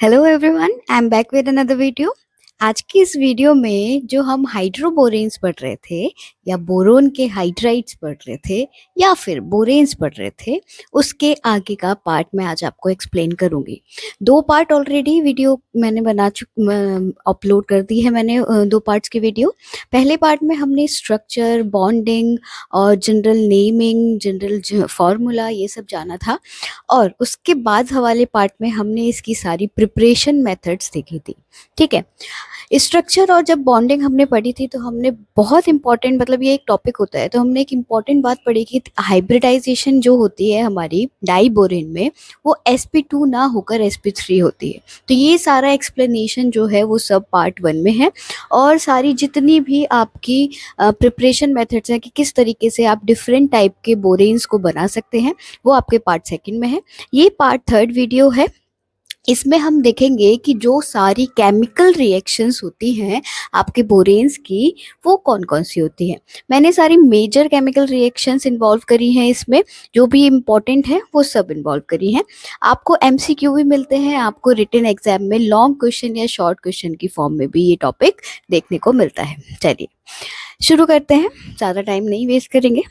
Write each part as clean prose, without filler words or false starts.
Hello everyone, I am back with another video. आज की इस वीडियो में जो हम हाइड्रोबोरेन्स पढ़ रहे थे या बोरोन के हाइड्राइड्स पढ़ रहे थे या फिर बोरेन्स पढ़ रहे थे, उसके आगे का पार्ट मैं आज आपको एक्सप्लेन करूंगी। 2 पार्ट ऑलरेडी वीडियो मैंने अपलोड कर दी है मैंने 2 पार्ट्स की वीडियो। पहले पार्ट में हमने स्ट्रक्चर, बॉन्डिंग और जनरल नेमिंग, जनरल फॉर्मूला ये सब जाना था और उसके बाद हवाले पार्ट में हमने इसकी सारी प्रिपरेशन मेथड्स देखी थी। ठीक है, स्ट्रक्चर और जब बॉन्डिंग हमने पढ़ी थी तो हमने बहुत इंपॉर्टेंट, मतलब ये एक टॉपिक होता है तो हमने एक इम्पॉर्टेंट बात पढ़ी कि हाइब्रिडाइजेशन जो होती है हमारी डाइबोरेन में, वो sp2 ना होकर sp3 होती है। तो ये सारा एक्सप्लेनेशन जो है वो सब पार्ट 1 में है और सारी जितनी भी आपकी प्रिपरेशन मेथड्स हैं कि किस तरीके से आप डिफरेंट टाइप के बोरेन्स को बना सकते हैं, वो आपके पार्ट 2 में है। ये पार्ट 3 वीडियो है। इसमें हम देखेंगे कि जो सारी केमिकल रिएक्शंस होती हैं आपके बोरेन्स की, वो कौन कौन सी होती हैं। मैंने सारी मेजर केमिकल रिएक्शंस इन्वॉल्व करी हैं, इसमें जो भी इम्पोर्टेंट है वो सब इन्वॉल्व करी हैं। आपको एमसीक्यू भी मिलते हैं, आपको रिटन एग्जाम में लॉन्ग क्वेश्चन या शॉर्ट क्वेश्चन की फॉर्म में भी ये टॉपिक देखने को मिलता है। चलिए शुरू करते हैं, ज़्यादा टाइम नहीं वेस्ट करेंगे।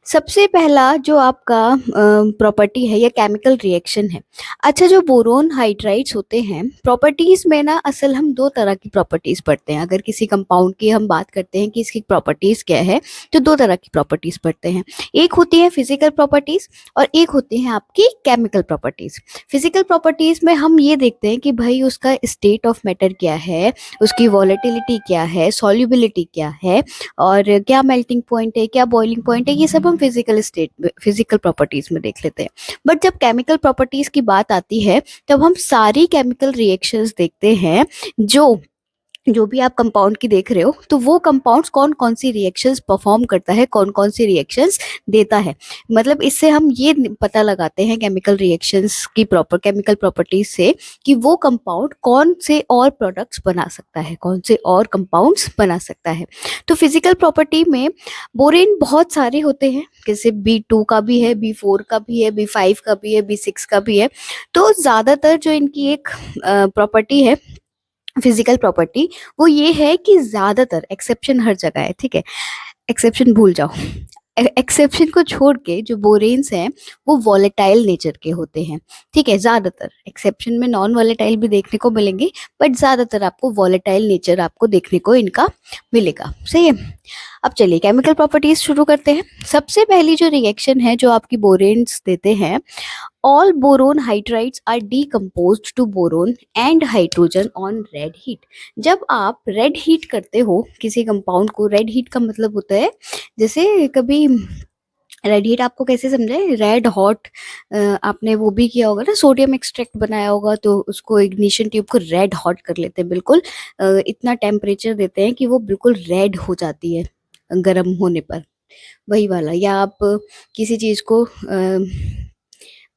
सबसे पहला जो आपका प्रॉपर्टी है या केमिकल रिएक्शन है। अच्छा, जो बोरोन हाइड्राइड्स होते हैं, प्रॉपर्टीज में ना असल हम 2 तरह की प्रॉपर्टीज पढ़ते हैं। अगर किसी कंपाउंड की हम बात करते हैं कि इसकी प्रॉपर्टीज क्या है, तो 2 तरह की प्रॉपर्टीज पढ़ते हैं। एक होती है फिजिकल प्रॉपर्टीज और एक होती है आपकी केमिकल प्रॉपर्टीज। फिजिकल प्रॉपर्टीज में हम ये देखते हैं कि भाई उसका स्टेट ऑफ मैटर क्या है, उसकी वॉलेटिलिटी क्या है, सॉल्युबिलिटी क्या है और क्या मेल्टिंग पॉइंट है, क्या बॉइलिंग पॉइंट है, ये सब हम फिजिकल प्रॉपर्टीज में देख लेते हैं। बट जब केमिकल प्रॉपर्टीज की बात आती है तब हम सारी केमिकल रिएक्शंस देखते हैं। जो भी आप कंपाउंड की देख रहे हो, तो वो कंपाउंड्स कौन कौन सी रिएक्शंस परफॉर्म करता है, कौन कौन सी रिएक्शंस देता है। मतलब इससे हम ये पता लगाते हैं केमिकल रिएक्शंस की केमिकल प्रॉपर्टीज से कि वो कंपाउंड कौन से और प्रोडक्ट्स बना सकता है, कौन से और कंपाउंड्स बना सकता है। तो फिजिकल प्रॉपर्टी में बोरेन बहुत सारे होते हैं, जैसे B2 का भी है, B4 का भी है, B5 का भी है, B6 का भी है। तो ज़्यादातर जो इनकी एक प्रॉपर्टी है फिजिकल प्रॉपर्टी, वो ये है कि ज़्यादातर, एक्सेप्शन हर जगह है, ठीक है, एक्सेप्शन भूल जाओ, एक्सेप्शन को छोड़ के जो बोरेन्स हैं वो वॉलेटाइल नेचर के होते हैं। ठीक है, ज़्यादातर, एक्सेप्शन में नॉन वॉलेटाइल भी देखने को मिलेंगे बट ज़्यादातर आपको वॉलेटाइल नेचर आपको देखने को इनका मिलेगा। सही है, अब चलिए केमिकल प्रॉपर्टीज शुरू करते हैं। सबसे पहली जो रिएक्शन है जो आपकी बोरेन्स देते हैं, all boron hydrides are decomposed to boron and hydrogen on red heat। जब आप रेड हीट करते हो किसी कंपाउंड को, रेड हीट का मतलब होता है, जैसे कभी रेड हीट आपको कैसे समझे, रेड हॉट, आपने वो भी किया होगा ना, सोडियम एक्सट्रैक्ट बनाया होगा तो उसको इग्निशन ट्यूब को रेड हॉट कर लेते हैं, बिल्कुल इतना टेम्परेचर देते हैं कि वो बिल्कुल रेड हो जाती है गर्म होने पर, वही वाला। या आप किसी चीज़ को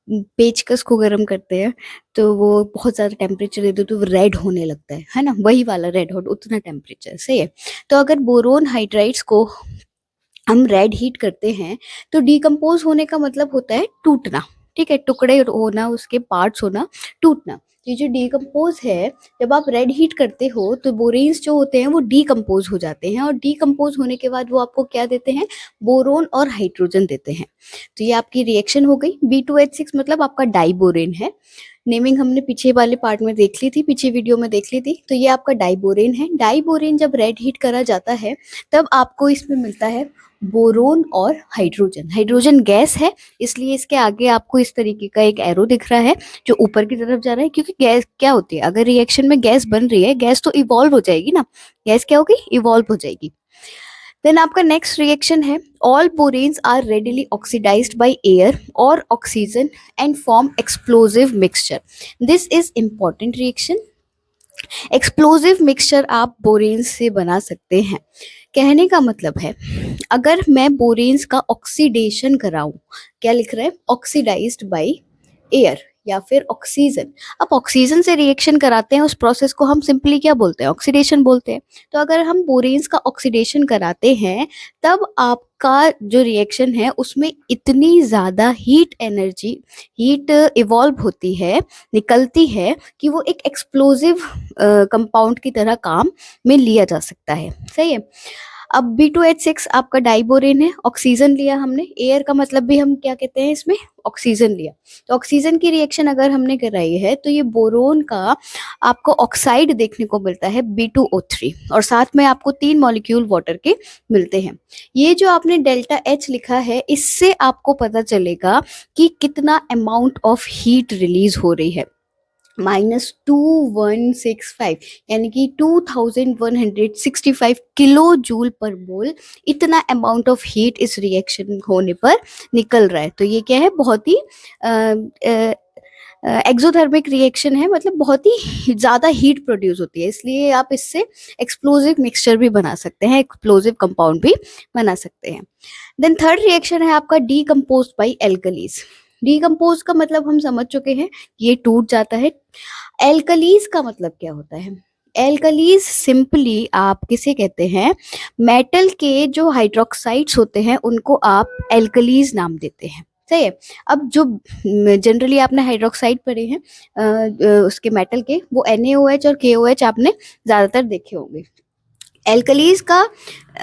पेचकस को गर्म करते हैं तो वो बहुत ज़्यादा टेम्परेचर दे दो तो वो रेड होने लगता है ना, वही वाला रेड हॉट, उतना टेम्परेचर। सही है, तो अगर बोरोन हाइड्राइड्स को हम रेड हीट करते हैं तो डिकम्पोज होने का मतलब होता है टूटना। ठीक है, टुकड़े होना, उसके पार्ट्स होना, टूटना। ये जो डिकम्पोज है, जब आप रेड हीट करते हो तो बोरेन्स जो होते हैं वो डिकम्पोज हो जाते हैं और डिकम्पोज होने के बाद वो आपको क्या देते हैं, बोरोन और हाइड्रोजन देते हैं। तो ये आपकी रिएक्शन हो गई। B2H6 मतलब आपका डाइबोरेन है। नेमिंग हमने पीछे वाले पार्ट में देख ली थी, पीछे वीडियो में देख ली थी। तो ये आपका डाइबोरेन है। डाइबोरेन जब रेड हीट करा जाता है तब आपको इसमें मिलता है बोरोन और हाइड्रोजन। हाइड्रोजन गैस है, इसलिए इसके आगे आपको इस तरीके का एक एरो दिख रहा है जो ऊपर की तरफ जा रहा है, क्योंकि गैस क्या होती है, अगर रिएक्शन में गैस बन रही है, गैस तो इवॉल्व हो जाएगी ना, गैस क्या होगी, इवॉल्व हो जाएगी। देन आपका नेक्स्ट रिएक्शन है, all boranes are readily oxidised by air और oxygen and form explosive mixture. This is important reaction. Explosive mixture आप बोरेन्स से बना सकते हैं। कहने का मतलब है, अगर मैं बोरेन्स का ऑक्सीडेशन कराऊं, क्या लिख रहा है, ऑक्सीडाइज्ड बाय एयर या फिर ऑक्सीजन। अब ऑक्सीजन से रिएक्शन कराते हैं, उस प्रोसेस को हम सिंपली क्या बोलते हैं, ऑक्सीडेशन बोलते हैं। तो अगर हम बोरेन्स का ऑक्सीडेशन कराते हैं तब आपका जो रिएक्शन है उसमें इतनी ज़्यादा हीट एनर्जी, हीट इवॉल्व होती है, निकलती है कि वो एक एक्सप्लोजिव कंपाउंड की तरह काम में लिया जा सकता है। सही है। अब B2H6 आपका डाइबोरेन है, ऑक्सीजन लिया हमने, एयर का मतलब भी हम क्या कहते हैं इसमें, ऑक्सीजन लिया। तो ऑक्सीजन की रिएक्शन अगर हमने कराई है तो ये बोरोन का आपको ऑक्साइड देखने को मिलता है B2O3, और साथ में आपको 3 मॉलिक्यूल वाटर के मिलते हैं। ये जो आपने डेल्टा H लिखा है, इससे आपको पता चलेगा कि कितना अमाउंट ऑफ हीट रिलीज हो रही है, -2165, यानी कि 2165 किलो जूल पर मोल, इतना अमाउंट ऑफ हीट इस रिएक्शन होने पर निकल रहा है। तो ये क्या है, बहुत ही एक्सोथर्मिक रिएक्शन है, मतलब बहुत ही ज़्यादा हीट प्रोड्यूस होती है, इसलिए आप इससे एक्सप्लोजिव मिक्सचर भी बना सकते हैं, एक्सप्लोजिव कंपाउंड भी बना सकते हैं। देन थर्ड रिएक्शन है आपका डीकम्पोज बाई एल्कलीज। डीकम्पोज का मतलब हम समझ चुके हैं, ये टूट जाता है। एल्कलीज का मतलब क्या होता है, एल्कलीज सिंपली आप किसे कहते हैं, मेटल के जो हाइड्रोक्साइड्स होते हैं उनको आप एल्कलीज नाम देते हैं। सही है। अब जो जनरली आपने हाइड्रोक्साइड पढ़े हैं उसके मेटल के, वो NaOH और KOH आपने ज़्यादातर देखे होंगे। एल्कलीज का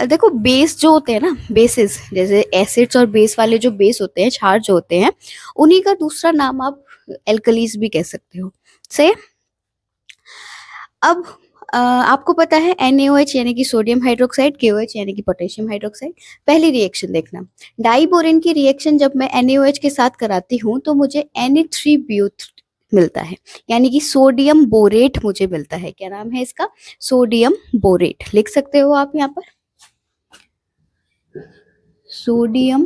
देखो, बेस जो होते हैं ना, बेसिस, जैसे एसिड्स और बेस वाले जो बेस होते हैं, क्षार जो होते हैं, उन्हीं का दूसरा नाम आप एल्कलीज भी कह सकते हो। सही। अब आपको पता है NaOH यानी कि सोडियम हाइड्रोक्साइड, KOH यानी कि पोटेशियम हाइड्रोक्साइड। पहली रिएक्शन देखना, डाइबोरेन की रिएक्शन जब मैं NaOH के साथ कराती हूँ तो मुझे Na3BO3 मिलता है, यानी कि सोडियम बोरेट मुझे मिलता है। क्या नाम है इसका, सोडियम बोरेट, लिख सकते हो आप यहाँ पर, सोडियम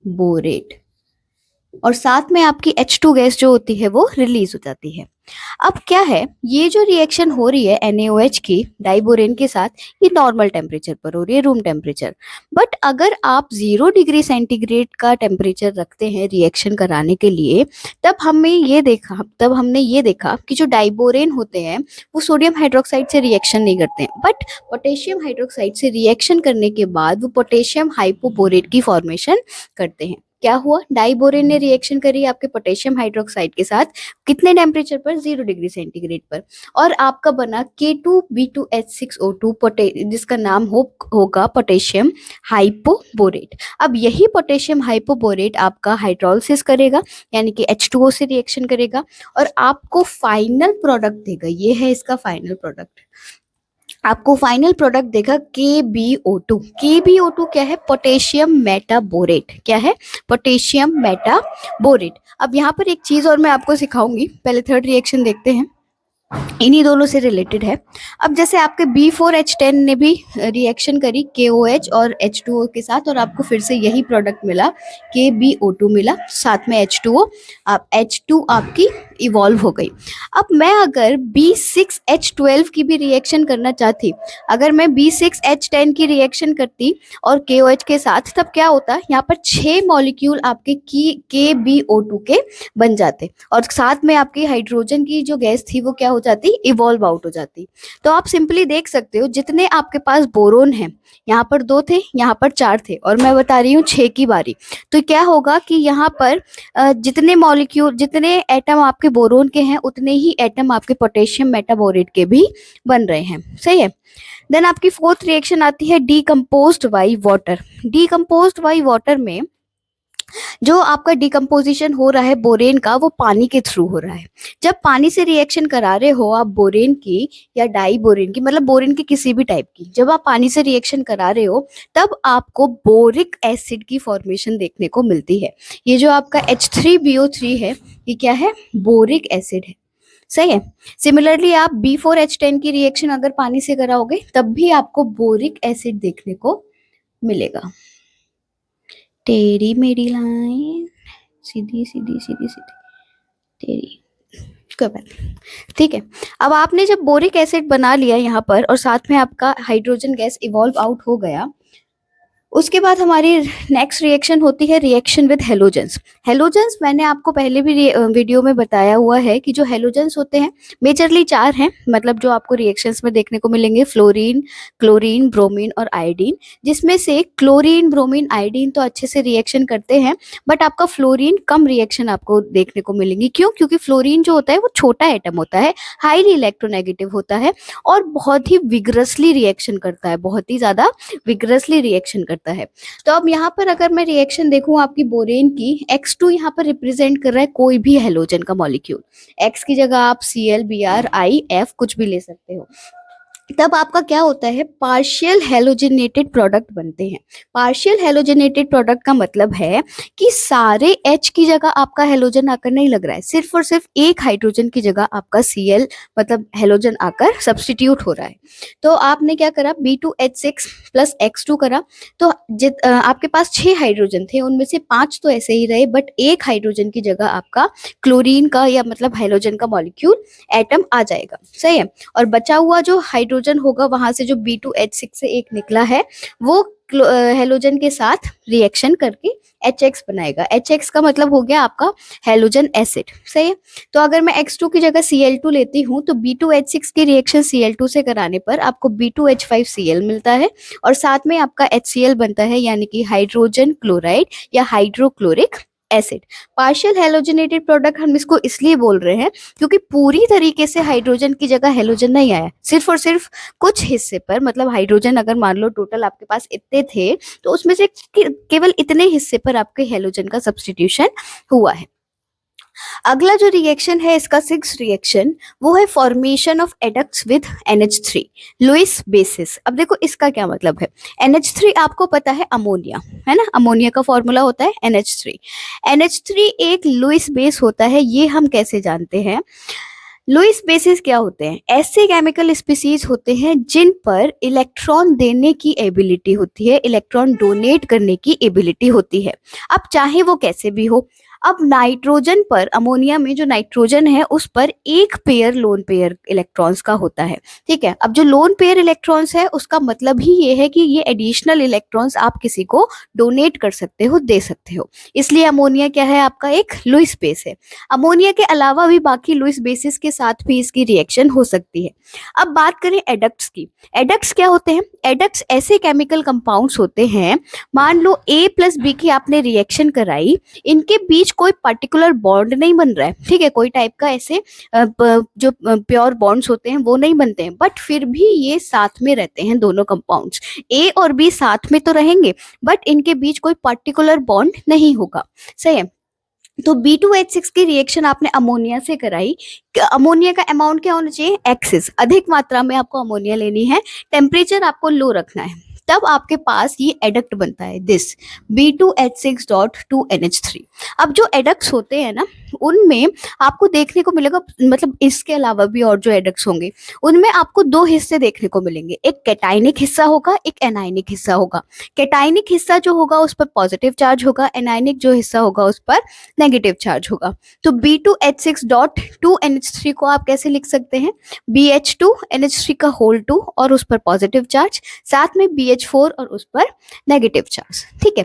बोरेट। और साथ में आपकी H2 गैस जो होती है वो रिलीज हो जाती है। अब क्या है, ये जो रिएक्शन हो रही है NaOH की डाइबोरेन के साथ, ये नॉर्मल टेम्परेचर पर हो रही है, रूम टेम्परेचर। बट अगर आप 0 डिग्री सेंटीग्रेड का टेम्परेचर रखते हैं रिएक्शन कराने के लिए, तब हमने ये देखा कि जो डाइबोरेन होते हैं वो सोडियम हाइड्रोक्साइड से रिएक्शन नहीं करते हैं, बट पोटेशियम हाइड्रोक्साइड से रिएक्शन करने के बाद वो पोटेशियम हाइपोबोरेट की फॉर्मेशन करते हैं। क्या हुआ, डाइबोरेन ने रिएक्शन करी आपके पोटेशियम हाइड्रोक्साइड के साथ, कितने टेम्परेचर पर, 0 डिग्री सेंटीग्रेड पर, और आपका बना K2B2H6O2, जिसका नाम होगा पोटेशियम हाइपोबोरेट। अब यही पोटेशियम हाइपोबोरेट आपका हाइड्रोलिसिस करेगा, यानी कि H2O से रिएक्शन करेगा, और आपको फाइनल प्रोडक्ट देगा। ये है इसका फाइनल प्रोडक्ट, आपको फाइनल प्रोडक्ट देगा KBO2। KBO2 क्या है, पोटेशियम मेटाबोरेट। क्या है, पोटेशियम मेटाबोरेट। अब यहाँ पर एक चीज और मैं आपको सिखाऊंगी, पहले थर्ड रिएक्शन देखते हैं, इन्हीं दोनों से रिलेटेड है। अब जैसे आपके B4H10 ने भी रिएक्शन करी KOH और H2O के साथ, और आपको फिर से यही प्रोडक्ट मिला, KBO2 मिला, साथ में H2O, आप H2 आपकी इवॉल्व हो गई। अब मैं अगर B6H12 की भी रिएक्शन करना चाहती, अगर मैं B6H10 की रिएक्शन करती और KOH के साथ, तब क्या होता, यहाँ पर 6 मॉलिक्यूल आपके KBO2 के बन जाते, और साथ में आपकी हाइड्रोजन की जो गैस थी वो क्या हो जाती, इवॉल्व आउट हो जाती। तो आप सिंपली देख सकते हो, जितने आपके पास बोरोन है, यहाँ पर 2 थे, यहाँ पर 4 थे, और मैं बता रही हूँ 6 की बारी। तो क्या होगा कि यहाँ पर जितने मॉलिक्यूल, जितने एटम आपके बोरोन के हैं, उतने ही एटम आपके पोटेशियम मेटाबोरेट के भी बन रहे हैं। सही है। देन आपकी फोर्थ रिएक्शन आती है decomposed by water. Decomposed by water में जो आपका डिकम्पोजिशन हो रहा है बोरेन का, वो पानी के थ्रू हो रहा है। जब पानी से रिएक्शन करा रहे हो आप बोरेन की या डाई बोरेन की, मतलब बोरेन की किसी भी टाइप की, जब आप पानी से रिएक्शन करा रहे हो तब आपको बोरिक एसिड की फॉर्मेशन देखने को मिलती है। ये जो आपका H3BO3 है, ये क्या है, बोरिक एसिड है। सही है। सिमिलरली आप B4H10 की रिएक्शन अगर पानी से कराओगे तब भी आपको बोरिक एसिड देखने को मिलेगा। तेरी मेरी लाइन सीधी सीधी सीधी सीधी तेरी, कोई बात नहीं, ठीक है। अब आपने जब बोरिक एसिड बना लिया यहाँ पर, और साथ में आपका हाइड्रोजन गैस इवॉल्व आउट हो गया, उसके बाद हमारी नेक्स्ट रिएक्शन होती है रिएक्शन विद हेलोजेंस। हेलोजेंस मैंने आपको पहले भी वीडियो में बताया हुआ है कि जो हेलोजेंस होते हैं मेजरली 4 हैं, मतलब जो आपको रिएक्शंस में देखने को मिलेंगे, फ्लोरीन, क्लोरीन, ब्रोमीन और आयोडीन। जिसमें से क्लोरीन, ब्रोमीन, आयोडीन तो अच्छे से रिएक्शन करते हैं, बट आपका फ्लोरीन कम रिएक्शन आपको देखने को मिलेंगी। क्यों? क्योंकि फ्लोरीन जो होता है वो छोटा एटम होता है, हाईली इलेक्ट्रोनेगेटिव होता है और बहुत ही विग्रसली रिएक्शन करता है, बहुत ही ज्यादा विग्रसली रिएक्शन करता है। तो अब यहाँ पर अगर मैं रिएक्शन देखूं आपकी बोरेन की, X2 यहाँ पर रिप्रेजेंट कर रहा है कोई भी हेलोजन का मॉलिक्यूल। X की जगह आप Cl, Br, I, F कुछ भी ले सकते हो। तब आपका क्या होता है, पार्शियल हेलोजिनेटेड प्रोडक्ट बनते हैं। पार्शियल हेलोजिनेटेड प्रोडक्ट का मतलब है कि सारे H की जगह आपका हेलोजन आकर नहीं लग रहा है, सिर्फ और सिर्फ एक हाइड्रोजन की जगह आपका Cl मतलब हेलोजन आकर सब्स्टिट्यूट हो रहा है। तो आपने क्या करा, B2H6 प्लस X2 करा। तो आपके पास 6 हाइड्रोजन थे, उनमें से 5 तो ऐसे ही रहे, बट एक हाइड्रोजन की जगह आपका क्लोरीन का या मतलब हेलोजन का मॉलिक्यूल एटम आ जाएगा। सही है। और बचा हुआ जो हाइड्रोजन होगा, वहां से जो B2H6 से एक निकला है, वो हेलोजन के साथ रिएक्शन करके HX बनाएगा। HX का मतलब हो गया आपका हेलोजन एसिड। सही है। तो अगर मैं X2 की जगह Cl2 लेती हूँ तो B2H6 की रिएक्शन Cl2 से कराने पर आपको B2H5Cl मिलता है और साथ में आपका HCl बनता है, यानी कि हाइड्रोजन क्लोराइड या hydrochloric acid. Partial halogenated product हम इसको इसलिए बोल रहे हैं क्योंकि पूरी तरीके से हाइड्रोजन की जगह हेलोजन नहीं आया, सिर्फ और सिर्फ कुछ हिस्से पर, मतलब हाइड्रोजन अगर मान लो टोटल आपके पास इतने थे तो उसमें से केवल इतने हिस्से पर आपके हेलोजन का सब्स्टिट्यूशन हुआ है। अगला जो रिएक्शन है इसका 6th रिएक्शन, वो है formation of adducts with NH3, Lewis bases. अब देखो इसका क्या मतलब है। NH3 आपको पता है अमोनिया, है ना, अमोनिया का फॉर्मूला होता है NH3। NH3 एक लुईस बेस होता है, ये हम कैसे जानते हैं। लुईस बेसिस क्या होते हैं, ऐसे केमिकल स्पीसीज होते हैं जिन पर इलेक्ट्रॉन देने की एबिलिटी होती है, इलेक्ट्रॉन डोनेट करने की एबिलिटी होती है। अब चाहे वो कैसे भी हो, अब नाइट्रोजन पर, अमोनिया में जो नाइट्रोजन है उस पर एक पेयर लोन पेयर इलेक्ट्रॉन्स का होता है। ठीक है। अब जो लोन पेयर इलेक्ट्रॉन्स है उसका मतलब ही ये है कि ये एडिशनल इलेक्ट्रॉन्स आप किसी को डोनेट कर सकते हो, दे सकते हो। इसलिए अमोनिया क्या है, आपका एक लुईस बेस है। अमोनिया के अलावा भी बाकी लुईस बेसिस के साथ भी इसकी रिएक्शन हो सकती है। अब बात करें एडक्ट्स की। एडक्ट्स क्या होते हैं, एडक्ट्स ऐसे केमिकल कंपाउंड्स होते हैं, मान लो A प्लस B की आपने रिएक्शन कराई, इनके बीच कोई पर्टिकुलर बॉन्ड नहीं बन रहा है। ठीक है, कोई टाइप का ऐसे जो प्योर बॉन्ड्स होते हैं वो नहीं बनते हैं, बट फिर भी ये साथ में रहते हैं, दोनों कंपाउंड्स A और B साथ में तो रहेंगे, बट इनके बीच कोई पर्टिकुलर बॉन्ड नहीं होगा। सही है। तो B2H6 की रिएक्शन आपने अमोनिया से कराई, अमोनिया का अमाउंट क्या होना चाहिए, एक्सिस, अधिक मात्रा में आपको अमोनिया लेनी है, टेम्परेचर आपको लो रखना है, तब आपके पास ये एडक्ट बनता है, दिस B2H6.2NH3। अब जो एडक्ट्स होते हैं ना, उनमें आपको देखने को मिलेगा, मतलब इसके अलावा भी और जो एडक्ट्स होंगे उनमें आपको 2 हिस्से देखने को मिलेंगे, एक कैटाइनिक हिस्सा होगा, एक एनाइनिक हिस्सा होगा। कैटाइनिक हिस्सा जो होगा उस पर पॉजिटिव चार्ज होगा, एनाइनिक जो हिस्सा होगा उस पर नेगेटिव चार्ज होगा। तो B2H6.2NH3 को आप कैसे लिख सकते हैं, BH2NH3 का होल 2 और उस पर पॉजिटिव चार्ज, साथ में BH4 और उस पर नेगेटिव चार्ज। ठीक है।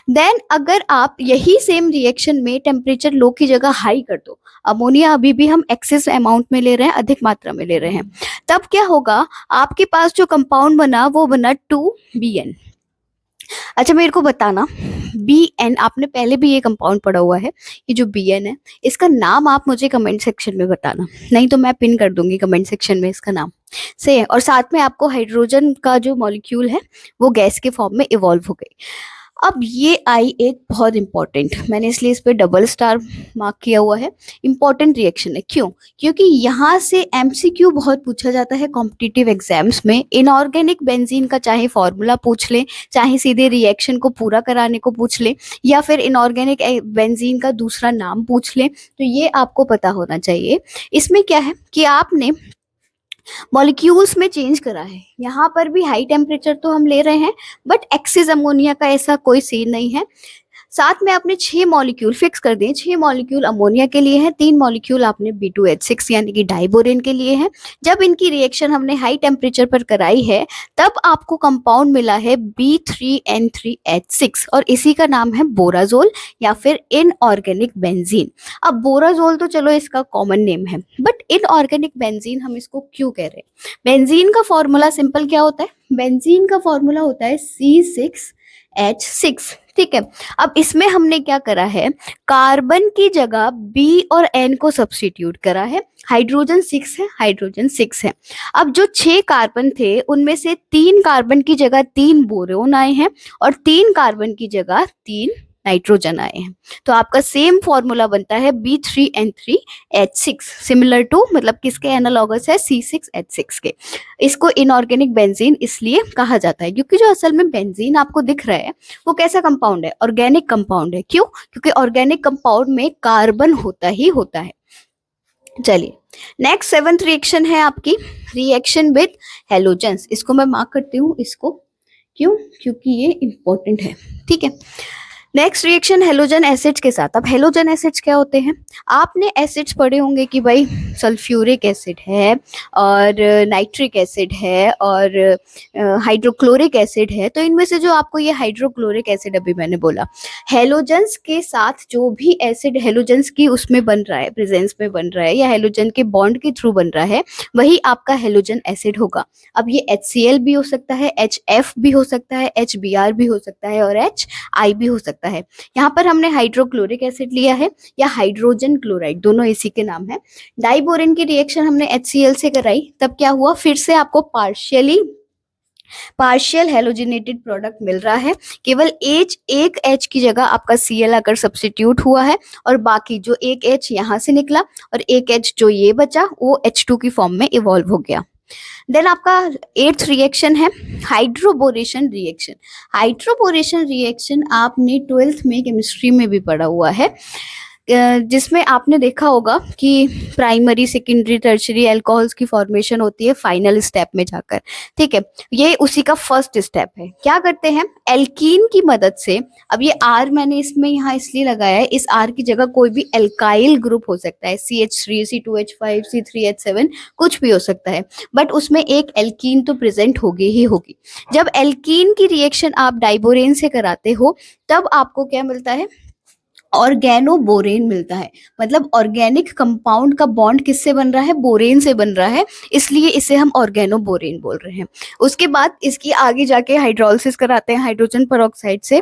देन अगर आप यही सेम रिएक्शन में टेम्परेचर लो की जगह हाई कर दो, अमोनिया अभी भी हम एक्सेस अमाउंट में ले रहे हैं, अधिक मात्रा में ले रहे हैं, तब क्या होगा, आपके पास जो कंपाउंड बना वो बना 2BN। अच्छा मेरे को बताना, BN आपने पहले भी ये कंपाउंड पढ़ा हुआ है, ये जो BN है इसका नाम आप मुझे कमेंट सेक्शन में बताना, नहीं तो मैं पिन कर दूंगी कमेंट सेक्शन में इसका नाम। सही है। और साथ में आपको हाइड्रोजन का जो मॉलिक्यूल है वो गैस के फॉर्म में इवॉल्व हो गई। अब ये आई एक बहुत इंपॉर्टेंट, मैंने इसलिए इस पे डबल स्टार मार्क किया हुआ है, इंपॉर्टेंट रिएक्शन है। क्यों? क्योंकि यहाँ से MCQ बहुत पूछा जाता है कॉम्पिटिटिव एग्जाम्स में। इनऑर्गेनिक बेंजीन का चाहे फॉर्मूला पूछ ले, चाहे सीधे रिएक्शन को पूरा कराने को पूछ ले, या फिर इनऑर्गेनिक बेंजीन का दूसरा नाम पूछ ले, तो ये आपको पता होना चाहिए। इसमें क्या है कि आपने मॉलिक्यूल्स में चेंज करा है, यहाँ पर भी हाई टेम्परेचर तो हम ले रहे हैं, बट एक्सिस अमोनिया का ऐसा कोई सीन नहीं है। साथ में आपने 6 मॉलिक्यूल फिक्स कर दिए, 6 मॉलिक्यूल अमोनिया के लिए हैं, 3 मॉलिक्यूल आपने B2H6 यानी कि डाइबोरेन के लिए हैं। जब इनकी रिएक्शन हमने हाई टेम्परेचर पर कराई है तब आपको कंपाउंड मिला है B3N3H6 और इसी का नाम है बोराजोल या फिर इनऑर्गेनिक बेंजीन। अब बोराजोल तो चलो इसका कॉमन नेम है, बट इनऑर्गेनिक बेंजीन हम इसको क्यों कह रहे हैं? बेंजीन का फॉर्मूला सिंपल क्या होता है? बेंजीन का फॉर्मूला होता है C6H6, ठीक है। अब इसमें हमने क्या करा है, कार्बन की जगह B और N को सब्स्टिट्यूट करा है, हाइड्रोजन 6 है, हाइड्रोजन 6 है। अब जो 6 कार्बन थे उनमें से 3 कार्बन की जगह 3 बोरोन आए हैं और 3 कार्बन की जगह 3 नाइट्रोजन आए हैं। तो आपका सेम फॉर्मूला बनता है B3N3H6, सिमिलर टू मतलब किसके एनालॉगस है? C6H6 के। इसको इनऑर्गेनिक बेंजीन इसलिए कहा जाता है क्योंकि जो असल में बेंजीन आपको दिख रहा है वो कैसा कंपाउंड है? ऑर्गेनिक कंपाउंड है। क्यों? क्योंकि ऑर्गेनिक कंपाउंड में कार्बन होता ही होता है। चलिए नेक्स्ट 7th रिएक्शन है आपकी रिएक्शन विद हेलोजेंस। इसको मैं मार्क करती हूँ, इसको क्यों? क्योंकि ये इंपॉर्टेंट है, ठीक है। नेक्स्ट रिएक्शन हेलोजन एसिड्स के साथ। अब हेलोजन एसिड्स क्या होते हैं? आपने एसिड्स पढ़े होंगे कि भाई सल्फ्यूरिक एसिड है और नाइट्रिक एसिड है और हाइड्रोक्लोरिक एसिड है। तो इनमें से जो आपको ये हाइड्रोक्लोरिक एसिड अभी मैंने बोला, हेलोजेंस के साथ जो भी एसिड हेलोजेंस की उसमें बन रहा है, प्रेजेंस में बन रहा है या हेलोजन के बॉन्ड के थ्रू बन रहा है, वही आपका हेलोजन एसिड होगा। अब ये HCl भी हो सकता है, HF भी हो सकता है, HBr भी हो सकता है और HI भी हो सकता है। यहाँ पर हमने हाइड्रोक्लोरिक एसिड लिया है या हाइड्रोजन क्लोराइड, दोनों इसी के नाम है। डाइबोरेन की रिएक्शन हमने HCl से कराई, तब क्या हुआ? फिर से आपको पार्शियल हेलोजिनेटेड प्रोडक्ट मिल रहा है। केवल एक H की जगह आपका Cl अगर सब्स्टिट्यूट हुआ है और बाकी जो एक H यहाँ से निकला और एक H जो ये बचा वो H2 की फॉर्म में इवॉल्व हो गया। देन आपका 8th रिएक्शन है हाइड्रोबोरेशन रिएक्शन। हाइड्रोबोरेशन रिएक्शन आपने 12th में केमिस्ट्री में भी पढ़ा हुआ है, जिसमें आपने देखा होगा कि प्राइमरी सेकेंडरी टर्शरी अल्कोहल्स की फॉर्मेशन होती है फाइनल स्टेप में जाकर, ठीक है। ये उसी का फर्स्ट स्टेप है। क्या करते हैं? एल्कीन की मदद से, अब ये R मैंने इसमें यहाँ इसलिए लगाया है, इस R की जगह कोई भी एल्काइल ग्रुप हो सकता है, CH3 C2H5 C3H7 कुछ भी हो सकता है, बट उसमें एक एल्कीन तो प्रेजेंट होगी ही होगी। जब एल्कीन की रिएक्शन आप डाइबोरेन से कराते हो तब आपको क्या मिलता है? ऑर्गेनोबोरेन मिलता है। मतलब ऑर्गेनिक कंपाउंड का बॉन्ड किससे बन रहा है? बोरेन से बन रहा है, इसलिए इसे हम ऑर्गेनोबोरेन बोल रहे हैं। उसके बाद इसकी आगे जाके हाइड्रोलिसिस कराते हैं हाइड्रोजन पेरोक्साइड से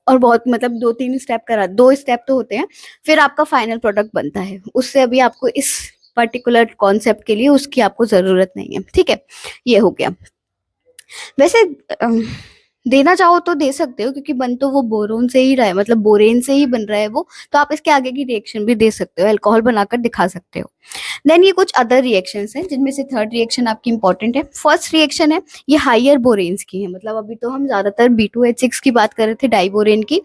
और बहुत मतलब 2-3 स्टेप दो स्टेप तो होते हैं, फिर आपका फाइनल प्रोडक्ट बनता है। उससे अभी आपको इस पर्टिकुलर कॉन्सेप्ट के लिए उसकी आपको जरूरत नहीं है, ठीक है। ये हो गया। वैसे देना चाहो तो दे सकते हो क्योंकि बन तो वो बोरोन से ही रहा है, मतलब बोरेन से ही बन रहा है वो, तो आप इसके आगे की रिएक्शन भी दे सकते हो, अल्कोहल बनाकर दिखा सकते हो। देन ये कुछ अदर रिएक्शंस हैं जिनमें से 3rd रिएक्शन आपकी इंपॉर्टेंट है। फर्स्ट रिएक्शन है ये हायर बोरेन्स की है, मतलब अभी तो हम ज्यादातर B2H6 की बात कर रहे थे डाइबोरेन की।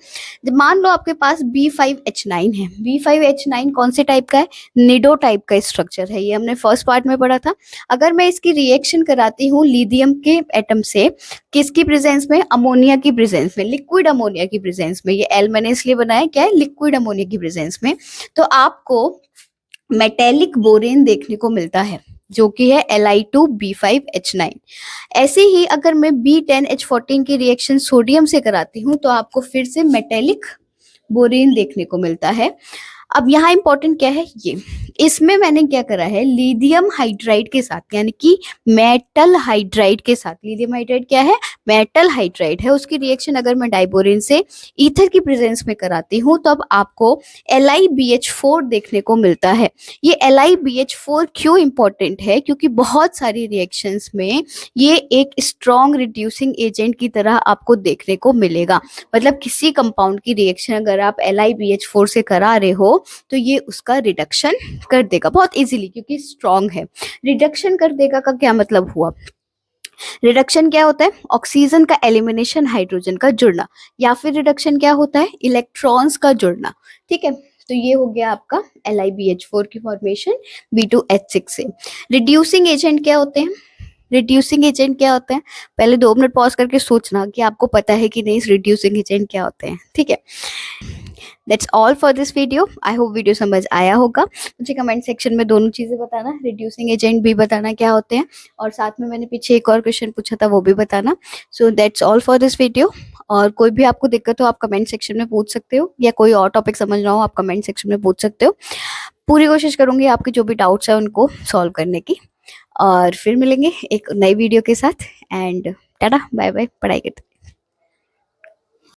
जब मान लो आपके पास B5H9 है, B5H9 कौन से टाइप का है? निडो टाइप का स्ट्रक्चर है, ये हमने फर्स्ट पार्ट में पढ़ा था। अगर मैं इसकी रिएक्शन कराती हूँ लिथियम के एटम से, किसकी प्रेजेंस में? अमोनिया की प्रेजेंस में, लिक्विड अमोनिया की प्रेजेंस में। ये एल मैंने इसलिए बनाया, क्या है? लिक्विड अमोनिया की प्रेजेंस में। तो आपको मेटेलिक बोरेन देखने को मिलता है जो कि है Li2B5H9। ऐसे ही अगर मैं B10H14 की रिएक्शन सोडियम से कराती हूँ तो आपको फिर से मेटेलिक बोरेन देखने को मिलता है। अब यहाँ इंपॉर्टेंट क्या है? ये इसमें मैंने क्या करा है, लिथियम हाइड्राइड के साथ यानी कि मेटल हाइड्राइड के साथ, लिथियम हाइड्राइड क्या है? मेटल हाइड्राइड है, उसकी रिएक्शन अगर मैं डाइबोरेन से ईथर की प्रेजेंस में कराती हूँ तब आपको LiBH4 देखने को मिलता है। ये LiBH4 क्यों इंपॉर्टेंट है? क्योंकि बहुत सारी रिएक्शंस में ये एक स्ट्रॉन्ग रिड्यूसिंग एजेंट की तरह आपको देखने को मिलेगा। मतलब किसी कंपाउंड की रिएक्शन अगर आप LiBH4 से करा रहे हो तो ये उसका रिडक्शन कर देगा बहुत इजीली, क्योंकि स्ट्रॉन्ग है। रिडक्शन कर देगा का क्या मतलब हुआ? रिडक्शन क्या होता है? ऑक्सीजन का एलिमिनेशन, हाइड्रोजन का जुड़ना, या फिर रिडक्शन क्या होता है? इलेक्ट्रॉन्स का जुड़ना, ठीक है। तो ये हो गया आपका LiBH4 की फॉर्मेशन B2H6 से। रिड्यूसिंग एजेंट क्या होते हैं? रिड्यूसिंग एजेंट क्या होते हैं, पहले 2 मिनट पॉज करके सोचना कि आपको पता है कि नहीं रिड्यूसिंग एजेंट क्या होते हैं, ठीक है। That's all for this video. I hope video समझ आया होगा। मुझे कमेंट सेक्शन में दोनों चीज़ें बताना, रिड्यूसिंग एजेंट भी बताना क्या होते हैं, और साथ में मैंने पीछे एक और क्वेश्चन पूछा था वो भी बताना। So that's all for this video. और कोई भी आपको दिक्कत हो आप कमेंट सेक्शन में पूछ सकते हो, या कोई और टॉपिक समझना हो आप कमेंट सेक्शन में पूछ सकते हो। पूरी कोशिश करूंगी आपके जो भी डाउट्स है उनको सॉल्व करने की। और फिर मिलेंगे एक नई वीडियो के साथ। एंड टाटा बाय बाय, पढ़ाई करते